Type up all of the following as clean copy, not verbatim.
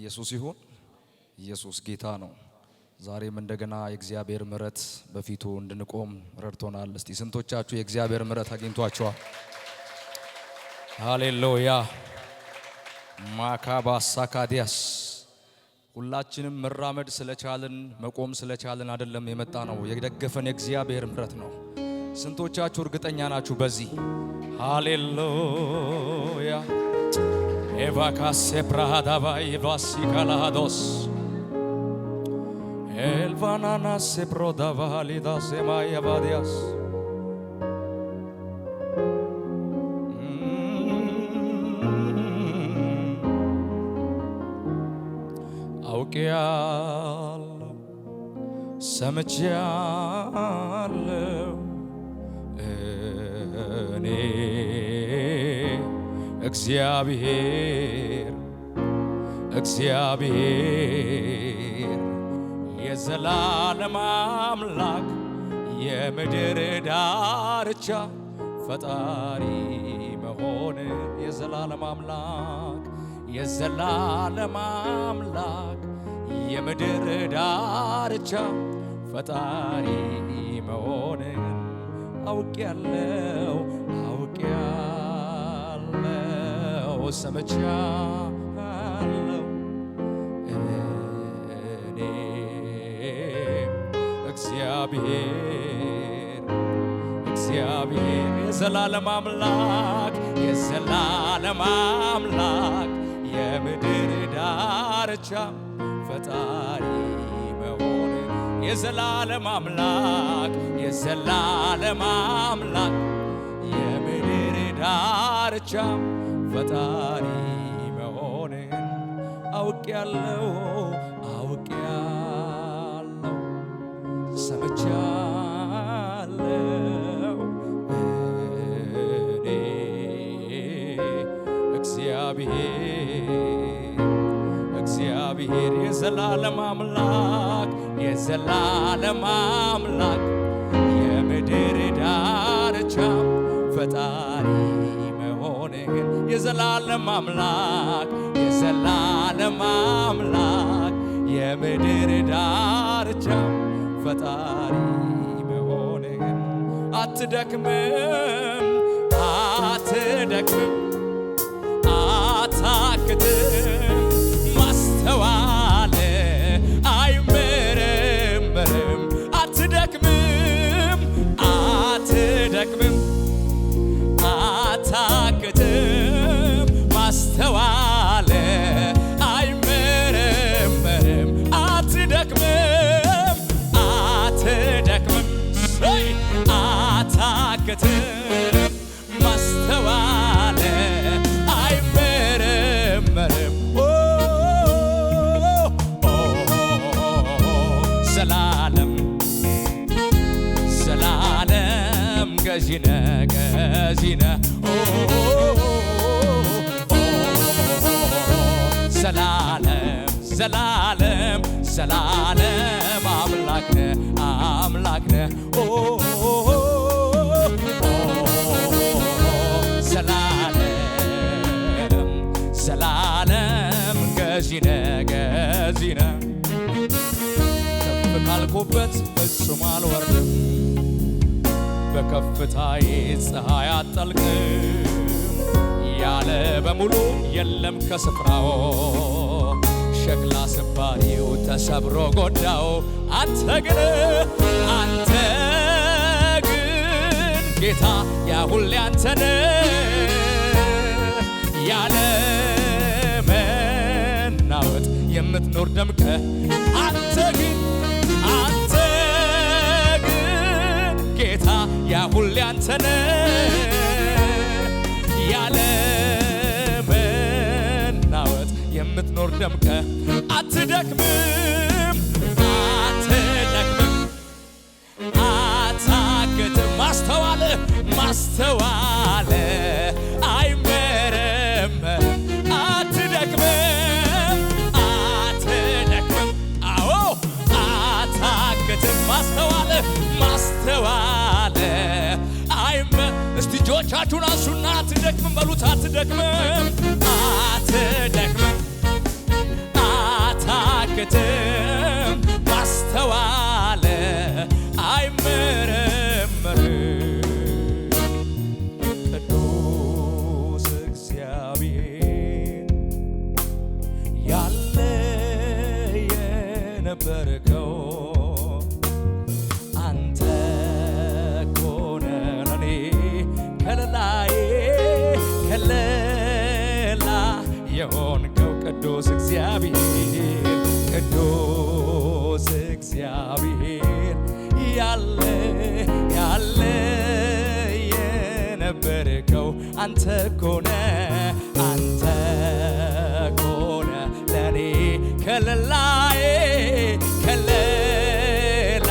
ኢየሱስ ይሁን። ኢየሱስ ጌታ ነው። ዛሬም እንደገና የእግዚአብሔር ምሕረት በፊቱ እንድንቆም ረድቶናል። እስቲ ስንቶቻችሁ የእግዚአብሔር ምሕረት አግኝቷችኋል? ሃሌሉያ ማካባሳካዲያስ ሁላችንም መራመድ ስለቻልን መቆም ስለቻልን አይደለም የመጣ ነው። የደገፈን የእግዚአብሔር ምሕረት ነው። ስንቶቻችሁ እርግጠኛ ናችሁ በዚህ? ሃሌሉያ ኤቫካሴ ፕራሃዳባ ኢቫሲካላዶስ ኤልቫናናሴ ፕሮዳቫሊዳሴ ማያባዲያስ አውቄያለሁ ሰምቻለሁ እኔ እግዚአብሔር የዘላለም አምላክ የምድር ዳርቻ ፈጣሪ መሆን የዘላለም አምላክ የምድር ዳርቻ ፈጣሪ መሆንን አውቄያለሁ ሰምቻለሁ እኔ እግዚአብሔር የዘላለም አምላክ የምድር ዳርቻ ፈጣሪ መሆን የዘላለም አምላክ የምድር ዳርቻ ፈጣሪ መሆንን አውቄያለሁ ሰምቻለሁ እኔ እግዚአብሔር የዘላለም አምላክ የምድር ዳርቻ ፈጣሪ መሆንን የዘላለም አምላክ የምድር ዳርቻ ፈጣሪ መሆንን አትደክምም አታክትም ማስተዋል አይመረመርም አትደክምም አታክትም ማስተዋል አይመረመርም አትደክምም አታክትም ማስተዋል አይመረመርም ዘላለም ገዢነ ዘላለም አምላክነ ዘላለም ገዢነ ከፍ ካልኩበት ፍጹም አልወርድም በከፍታዬ ፀሐይ አትጠልቅም ያለ በሙሉ የለም ከስፍራው ሸክላ ስባሪው ተሰብሮ ጎዳው አንተ ግን ጌታ ያ ሁሌ አንተነ ያለ መናወጥ የምትኖር ደምቀ አንተ ግን ጌታ ያ ሁሌ አንተነ ያለ መናወጥ የምትኖር ደምቀ አትደክምም አታክትም ማስተዋል አይመረመርም አትደክምም አዎ አታክትም ማስተዋል እስቲ እጆቻችሁን አንሱና አትደክምም በሉት አትደክምም አይታክትም ባስተዋለ አይመረመርም ቅዱስ እግዚአብሔር ያለ የነበርከው አንተ ኮነ ለኔ ከለላዬ ከለላ የሆንከው ቅዱስ እግዚአብሔር ቅዱስ እግዚአብሔር ያለ የነበርከው አንተ ኮነ ለኔ ከለላዬ ከለላዬ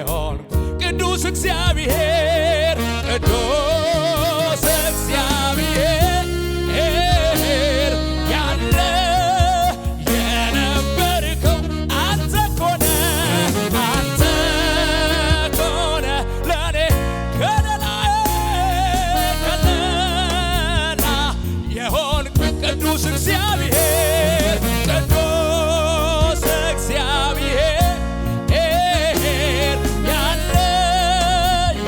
ሆንክ ቅዱስ እግዚአብሔር ቅዱስ እግዚአብሔር ያለ የነበርከው አንተ ኮነ ለኔ ከለላዬ ከለላ የሆንክ ቅዱስ እግዚአብሔር ቅዱስ እግዚአብሔር ያለ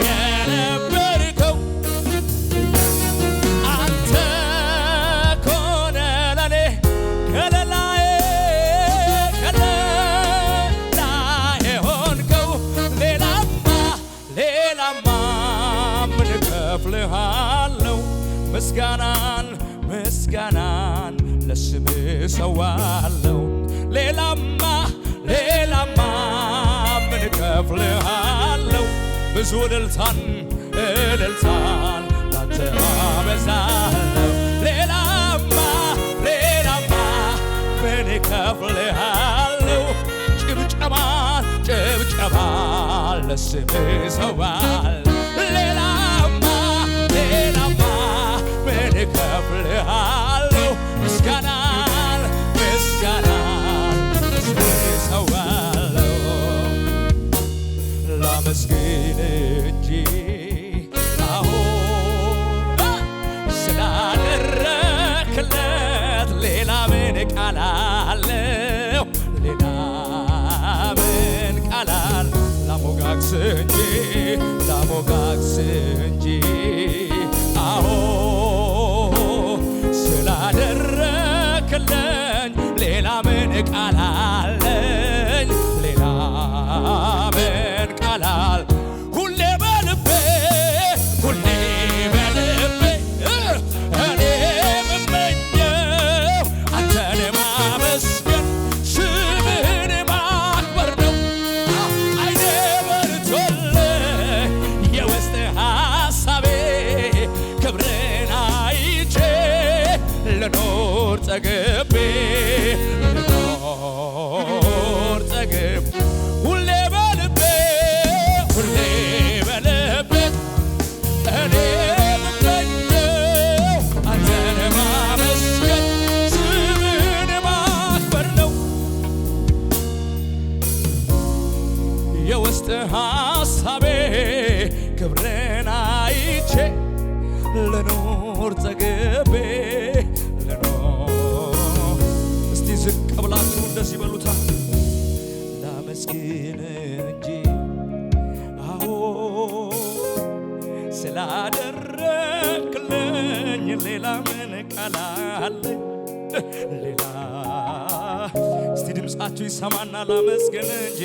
የነበርከው አንተ ኮነ ለኔ ከለላዬ ከለላዬ ሆንከው ሌላማ ምን እከፍልሃለሁ ምስጋናን ለስምህ ሰዋለሁ ሌላማ ምን እከፍልሃለሁ ብዙ እልልታን ላንተ አበዛለሁ ሌላማ ምን እከፍልሃለሁ ጭብጨባን ለስምህ ሰዋለሁ ሌላማ ምን እከፍልሃለሁ ምስጋናን ለስምህ ሰዋለሁ ላመስግን እንጂ ስላደረክለት ሌላ ምን ቃል አለው ላሞጋግስ እንጂ ስላደረክልኝ ሌላ ምን ቃል አለኝ ሁሌ በልቤ እኔ የምመኘው አንተን ማመስገን ስምህን ማክበር ነው አይኔ በርቶልኝ የውስጥ ሐሳቤ ክብርን አይቼ ልኖር ጠግቤ ሁሌ በልቤ እኔ የምመኘው አንተን ማመስገን ስምህን ማክበር ነው የውስጥ ሐሳቤ ክብርን አይቼ ልኖር ጠግቤ እስቲ ዝቅ ብላችሁ እንደዚህ በሉታ ላመስግን እንጂ ስላደረክልኝ ሌላ ምን ቃል አለኝ እስቲ ድምፃችሁ ይሰማና ላመስግን እንጂ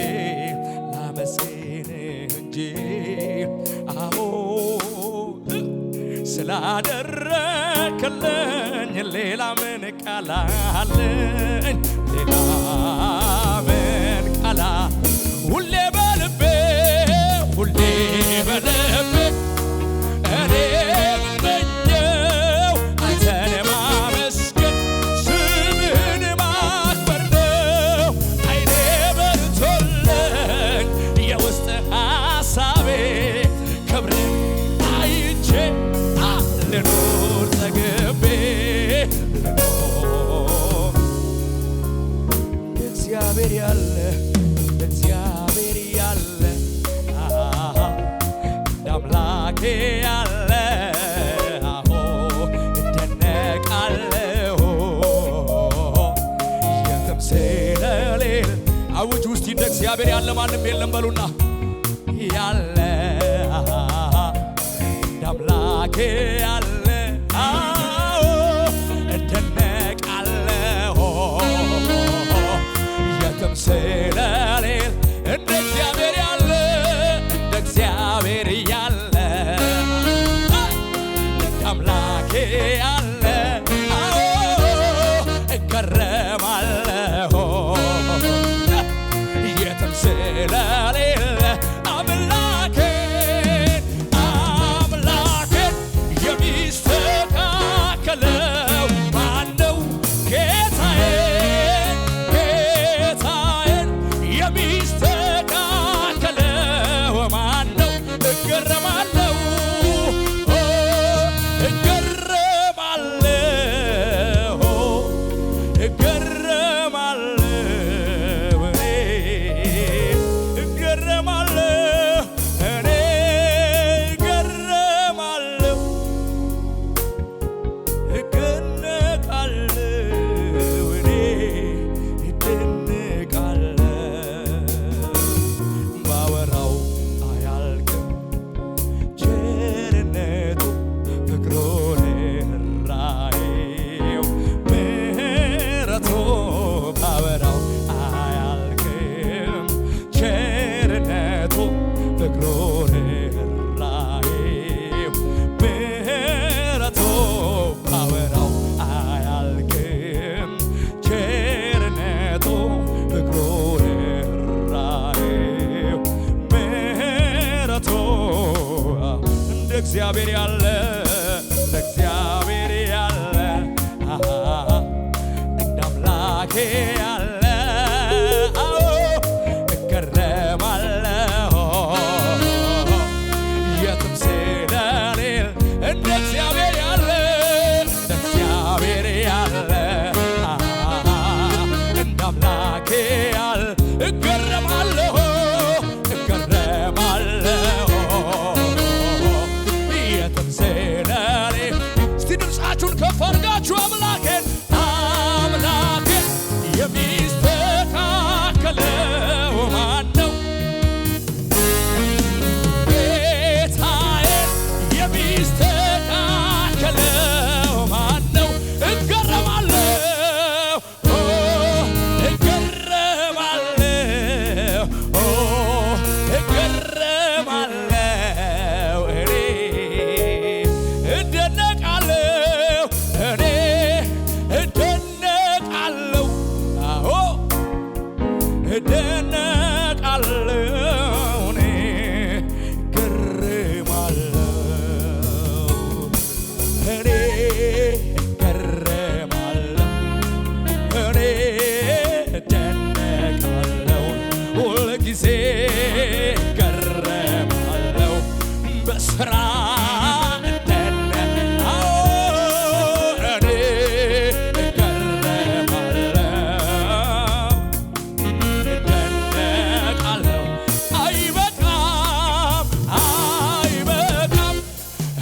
ስላደረክልኝ ሌላ ምን ቃል አለኝ ሁሌ በልቤ እኔ የምመኘው አንተን ማመስገን ስምህን ማክበር ነው አይኔ በርቶልኝ የውስጥ ሐሳቤ ክብርን አይቼ ልኖር ጠግቤ እግዚአብሔር ያለ እንዳምላኬ ያለ እደነቃለሁ የትም ስለሌለ እግዚአብሔር ያለ ማንም የለም በሉና ያለ እንደ አምላኬ ያለ እደነቃለሁ የትም ስለሌለ እንደ እግዚአብሔር ያለ እንደ እግዚአብሔር ያለ እንደ አምላኬ ያለ እገረማለሁ የትም ስለሌለ አምላኬን የሚስተካከለው ማነው? ጌታዬን የሚስተካከለው ማነው? እገረማለሁ እግዚአብሔር ያለ እግዚአብሔር ያለ እንደ አምላኬ ያለ እገረማለሁ የትም ስለሌለ እንደ እግዚአብሔር ያለ እንደ እግዚአብሔር ያለ እንደ አምላኬ ያለ እገረማለሁ ከፍ አድርጋችሁ አምላኬን የሚስተካከለው ማነው? ጌታዬን የሚስተካከለው ማነው? እገረማለሁ እኔ እደነቃለሁ እኔ እደነቃለሁ ሁልጊዜ እገረማለሁ በስራ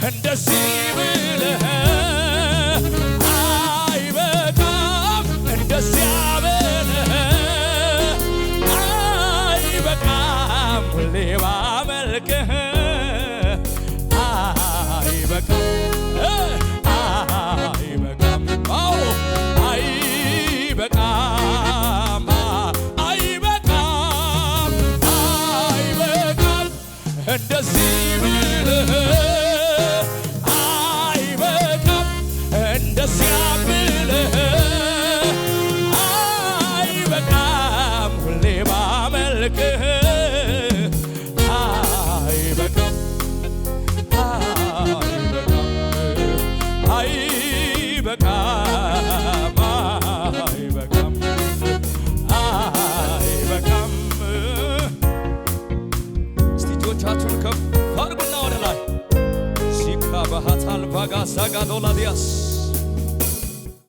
እንደዚህ ብለህ አይበቃም እንደዚያ ብለህ አይበቃም ሁሌ ባመልክህ አይበቃም እንደዚህ ብለህ እንደዚያ ብለህ አይበቃም ሁሌ ባመልክህ አይበቃም እስቲ እጆቻችሁን ከፍ አድርጉና ወደ ላይ ሲካ ባህታል ባጋ ሳጋዶላዲያስ